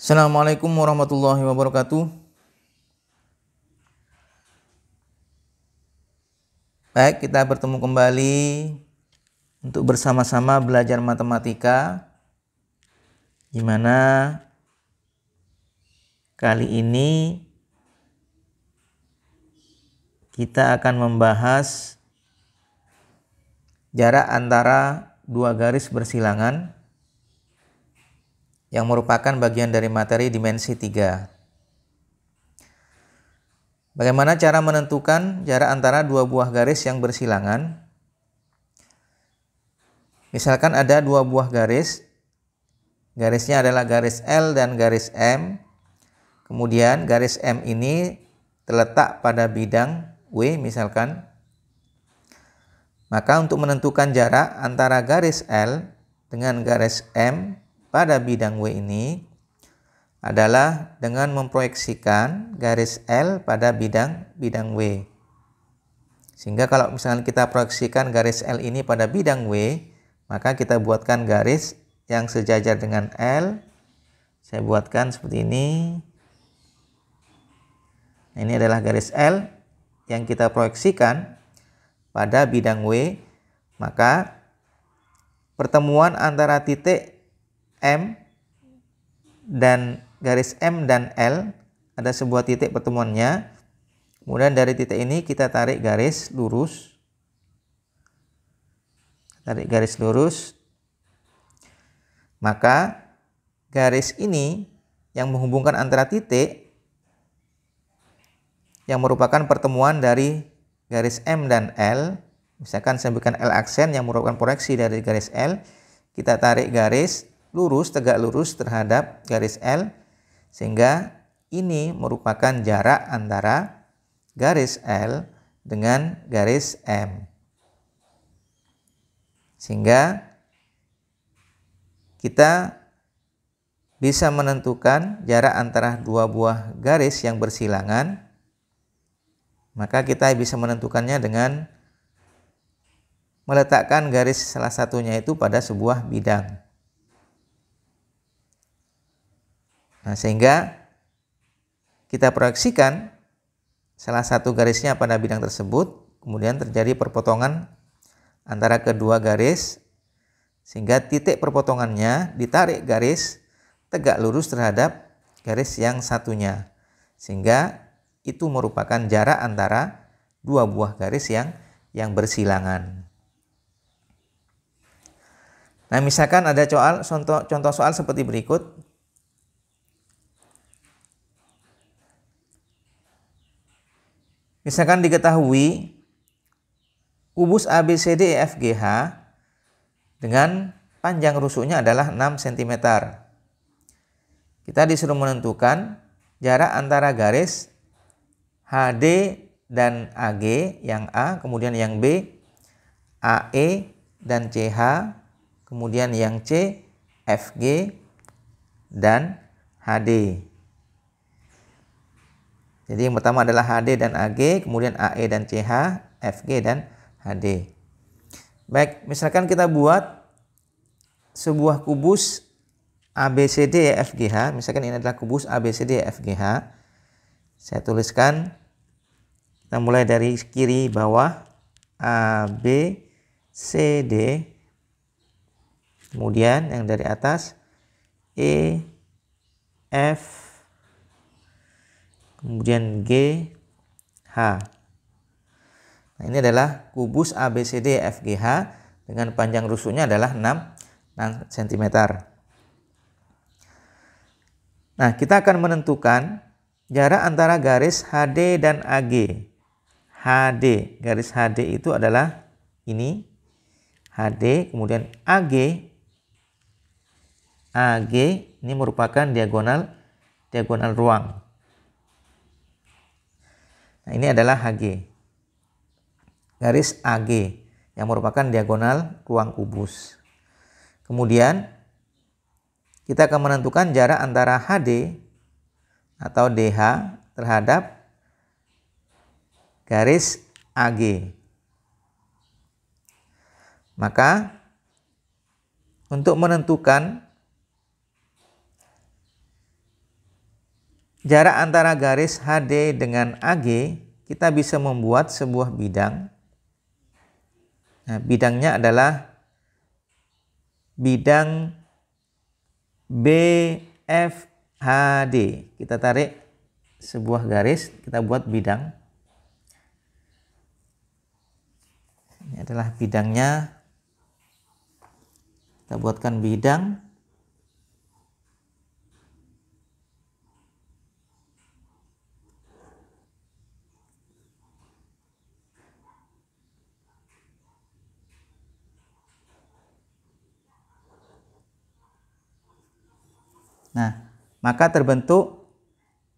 Assalamualaikum warahmatullahi wabarakatuh. Baik, kita bertemu kembali untuk bersama-sama belajar matematika, di mana kali ini kita akan membahas jarak antara dua garis bersilangan yang merupakan bagian dari materi dimensi 3. Bagaimana cara menentukan jarak antara dua buah garis yang bersilangan? Misalkan ada dua buah garis, garisnya adalah garis L dan garis M. Kemudian garis M ini terletak pada bidang W misalkan. Maka untuk menentukan jarak antara garis L dengan garis M pada bidang W ini adalah dengan memproyeksikan garis L pada bidang W. Sehingga kalau misalnya kita proyeksikan garis L ini pada bidang W, maka kita buatkan garis yang sejajar dengan L. Saya buatkan seperti ini. Nah, ini adalah garis L yang kita proyeksikan pada bidang W. Maka pertemuan antara titik M dan garis M dan L, ada sebuah titik pertemuannya. Kemudian dari titik ini kita tarik garis lurus. Maka garis ini yang menghubungkan antara titik yang merupakan pertemuan dari garis M dan L. Misalkan saya berikan L aksen yang merupakan proyeksi dari garis L. Kita tarik garis lurus, tegak lurus terhadap garis L. Sehingga ini merupakan jarak antara garis L dengan garis M. Sehingga kita bisa menentukan jarak antara dua buah garis yang bersilangan. Maka kita bisa menentukannya dengan meletakkan garis salah satunya itu pada sebuah bidang. Nah, sehingga kita proyeksikan salah satu garisnya pada bidang tersebut, kemudian terjadi perpotongan antara kedua garis, sehingga titik perpotongannya ditarik garis tegak lurus terhadap garis yang satunya, sehingga itu merupakan jarak antara dua buah garis yang bersilangan. Nah, misalkan ada contoh soal seperti berikut. Misalkan diketahui kubus ABCDEFGH dengan panjang rusuknya adalah 6 cm. Kita disuruh menentukan jarak antara garis HD dan AG yang A, kemudian yang B, AE dan CH, kemudian yang C, FG dan HD. Jadi yang pertama adalah HD dan AG, kemudian AE dan CH, FG dan HD. Baik, misalkan kita buat sebuah kubus ABCDEFGH. Misalkan ini adalah kubus ABCDEFGH. Saya tuliskan, kita mulai dari kiri bawah, ABCD, kemudian yang dari atas EF, kemudian G, H. Nah, ini adalah kubus ABCDEFGH dengan panjang rusuknya adalah 6 cm. Nah, kita akan menentukan jarak antara garis HD dan AG. HD, garis HD itu adalah ini, HD, kemudian AG. AG ini merupakan diagonal ruang. Nah, ini adalah HG, garis AG yang merupakan diagonal ruang kubus. Kemudian kita akan menentukan jarak antara HD atau DH terhadap garis AG. Maka untuk menentukan jarak antara garis HD dengan AG, kita bisa membuat sebuah bidang. Nah, bidangnya adalah bidang BFHD. Kita tarik sebuah garis, kita buat bidang. Ini adalah bidangnya. Kita buatkan bidang. Nah, maka terbentuk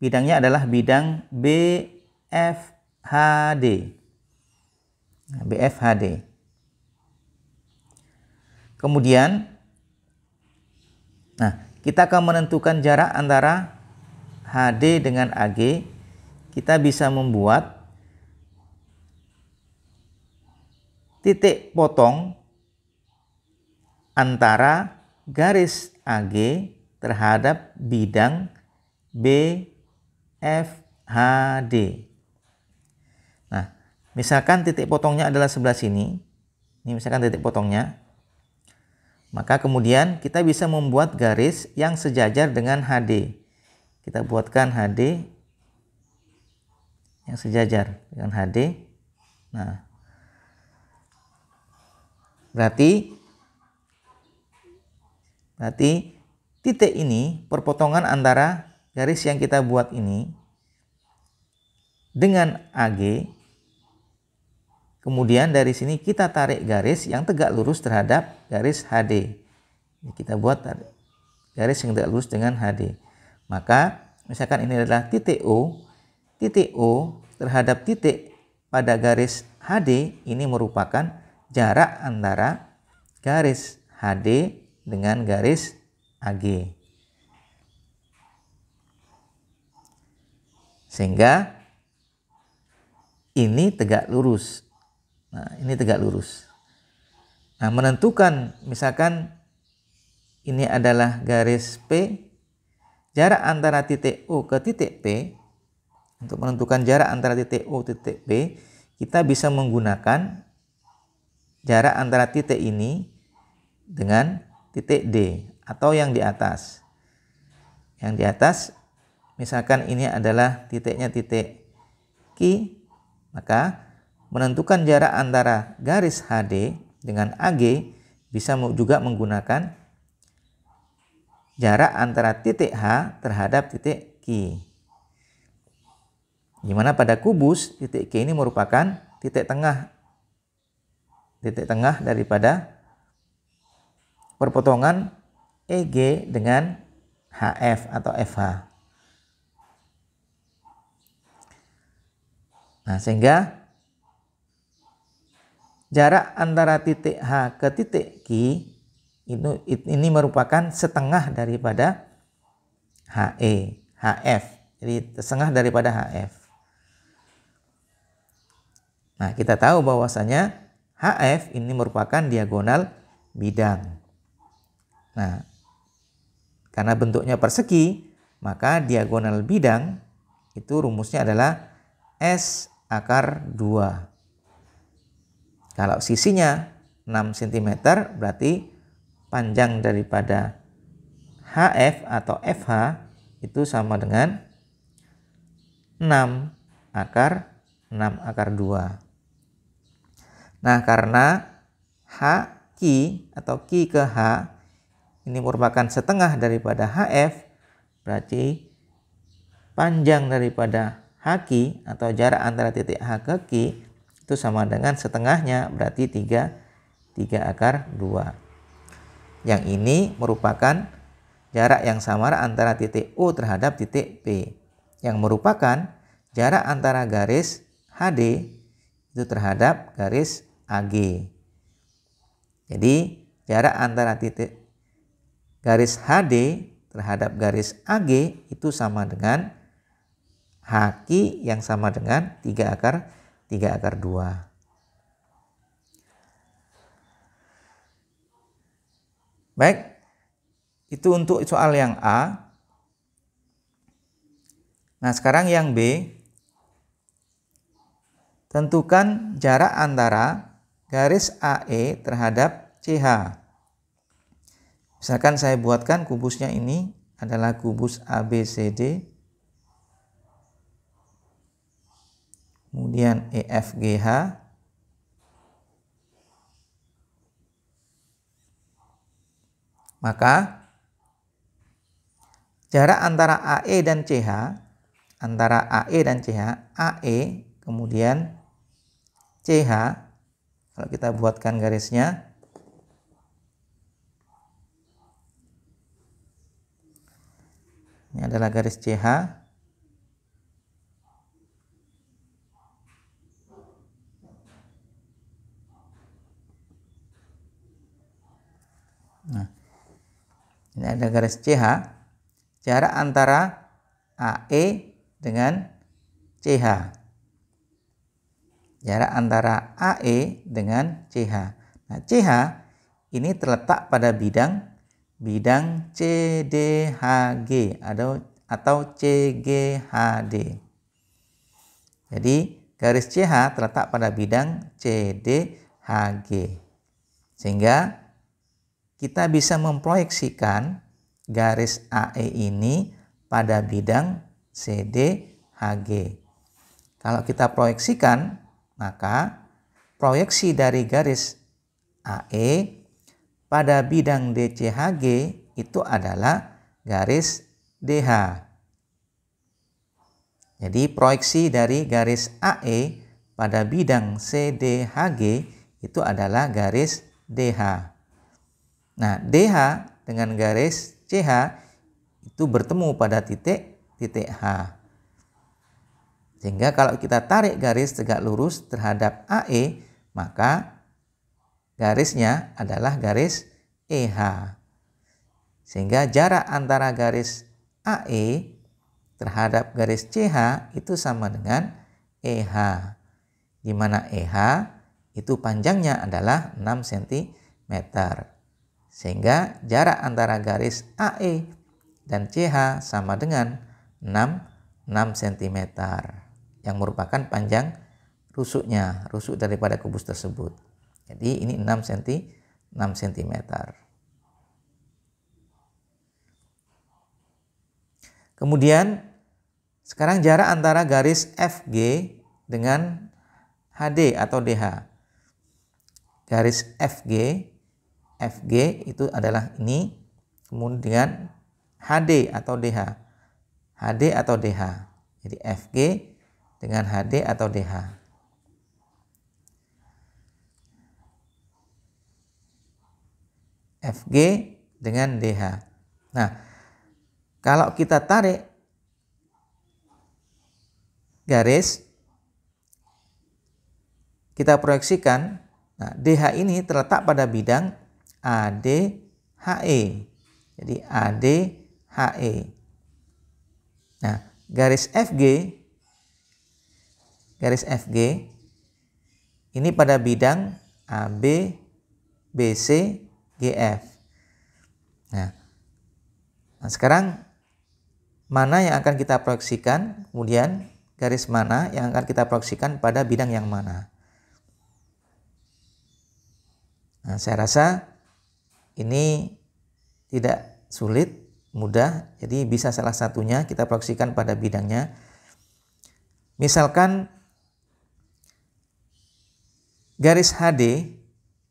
bidangnya adalah bidang BFHD. BFHD. Kemudian, kita akan menentukan jarak antara HD dengan AG. Kita bisa membuat titik potong antara garis AG terhadap bidang BFHD. Nah, misalkan titik potongnya adalah sebelah sini. Ini misalkan titik potongnya. Maka kemudian kita bisa membuat garis yang sejajar dengan HD. Kita buatkan HD yang sejajar dengan HD. Nah, berarti titik ini, perpotongan antara garis yang kita buat ini dengan AG. Kemudian dari sini kita tarik garis yang tegak lurus terhadap garis HD. Kita buat garis yang tegak lurus dengan HD. Maka misalkan ini adalah titik O. Titik O terhadap titik pada garis HD ini merupakan jarak antara garis HD dengan garis AG. Sehingga ini tegak lurus. Nah, ini tegak lurus. Nah, menentukan misalkan ini adalah garis P, jarak antara titik O ke titik P. Untuk menentukan jarak antara titik O ke titik P, kita bisa menggunakan jarak antara titik ini dengan titik D atau yang di atas. Yang di atas, misalkan ini adalah titiknya titik Q, maka menentukan jarak antara garis HD dengan AG bisa juga menggunakan jarak antara titik H terhadap titik Q. Di mana pada kubus titik Q ini merupakan titik tengah daripada perpotongan EG dengan HF atau FH. Nah, sehingga jarak antara titik H ke titik Q ini merupakan setengah daripada HF. Jadi setengah daripada HF. Nah, kita tahu bahwasanya HF ini merupakan diagonal bidang. Nah, karena bentuknya persegi, maka diagonal bidang itu rumusnya adalah S/2. Kalau sisinya 6 cm, berarti panjang daripada HF atau FH itu sama dengan 6/2. Nah, karena HQ atau Q ke H ini merupakan setengah daripada HF, berarti panjang daripada HQ atau jarak antara titik H ke Q itu sama dengan setengahnya, berarti 3/2. Yang ini merupakan jarak yang samar antara titik O terhadap titik P, yang merupakan jarak antara garis HD itu terhadap garis AG. Jadi jarak antara titik garis HD terhadap garis AG itu sama dengan HQ yang sama dengan 3/2. Baik, itu untuk soal yang A. Nah, sekarang yang B, tentukan jarak antara garis AE terhadap CH. Misalkan saya buatkan kubusnya ini adalah kubus ABCD, kemudian EFGH, maka jarak antara AE dan CH, AE kemudian CH, kalau kita buatkan garisnya, ini adalah garis CH. Nah, ini ada garis CH. Jarak antara AE dengan CH. Jarak antara AE dengan CH. Nah, CH ini terletak pada bidang CDHG atau CGHD. Jadi garis CH terletak pada bidang CDHG. Sehingga kita bisa memproyeksikan garis AE ini pada bidang CDHG. Kalau kita proyeksikan, maka proyeksi dari garis AE pada bidang DCHG itu adalah garis DH. Jadi proyeksi dari garis AE pada bidang CDHG itu adalah garis DH. Nah, DH dengan garis CH itu bertemu pada titik H. Sehingga kalau kita tarik garis tegak lurus terhadap AE, maka garisnya adalah garis EH. Sehingga jarak antara garis AE terhadap garis CH itu sama dengan EH. Di mana EH itu panjangnya adalah 6 cm. Sehingga jarak antara garis AE dan CH sama dengan 6 cm. Yang merupakan panjang rusuknya, rusuk daripada kubus tersebut. Jadi ini 6 cm. Kemudian sekarang jarak antara garis FG dengan HD atau DH. Garis FG itu adalah ini, kemudian HD atau DH. HD atau DH. Jadi FG dengan HD atau DH. FG dengan DH. Nah, kalau kita tarik garis, kita proyeksikan, nah DH ini terletak pada bidang ADHE. Jadi ADHE. Nah, garis FG ini pada bidang AB, BC, GF. Nah, sekarang mana yang akan kita proyeksikan? Kemudian garis mana yang akan kita proyeksikan pada bidang yang mana? Nah, saya rasa ini tidak sulit, mudah. Jadi bisa salah satunya kita proyeksikan pada bidangnya. Misalkan garis HD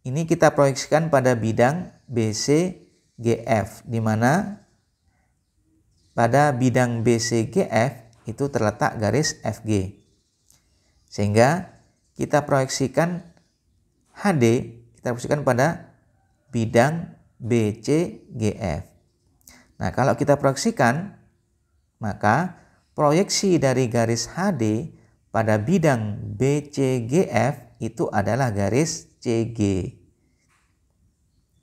ini kita proyeksikan pada bidang BCGF, di mana pada bidang BCGF itu terletak garis FG. Sehingga kita proyeksikan HD, kita proyeksikan pada bidang BCGF. Nah, kalau kita proyeksikan, maka proyeksi dari garis HD pada bidang BCGF itu adalah garis CG.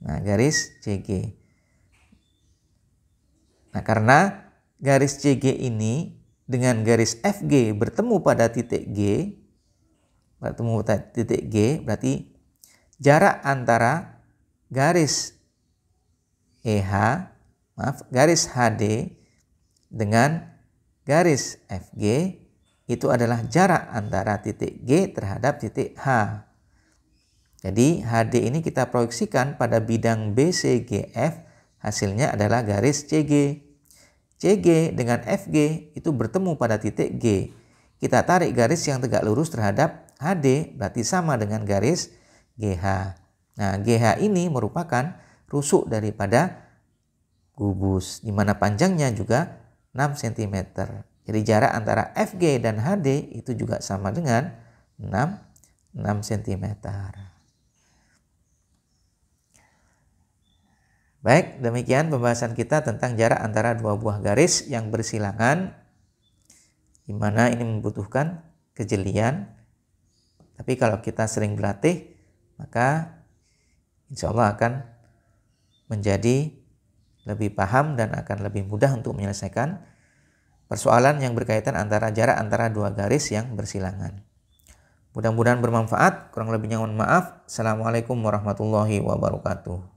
Nah, garis CG. Nah, karena garis CG ini dengan garis FG bertemu pada titik G, berarti jarak antara garis garis HD dengan garis FG itu adalah jarak antara titik G terhadap titik H. Jadi HD ini kita proyeksikan pada bidang BCGF, hasilnya adalah garis CG. CG dengan FG itu bertemu pada titik G. Kita tarik garis yang tegak lurus terhadap HD, berarti sama dengan garis GH. Nah, GH ini merupakan rusuk daripada gubus, di mana panjangnya juga 6 cm. Jadi jarak antara FG dan HD itu juga sama dengan 6 cm. Baik, demikian pembahasan kita tentang jarak antara dua buah garis yang bersilangan, di mana ini membutuhkan kejelian. Tapi kalau kita sering berlatih, maka insya Allah akan menjadi lebih paham dan akan lebih mudah untuk menyelesaikan persoalan yang berkaitan antara jarak antara dua garis yang bersilangan. Mudah-mudahan bermanfaat. Kurang lebihnya mohon maaf. Assalamualaikum warahmatullahi wabarakatuh.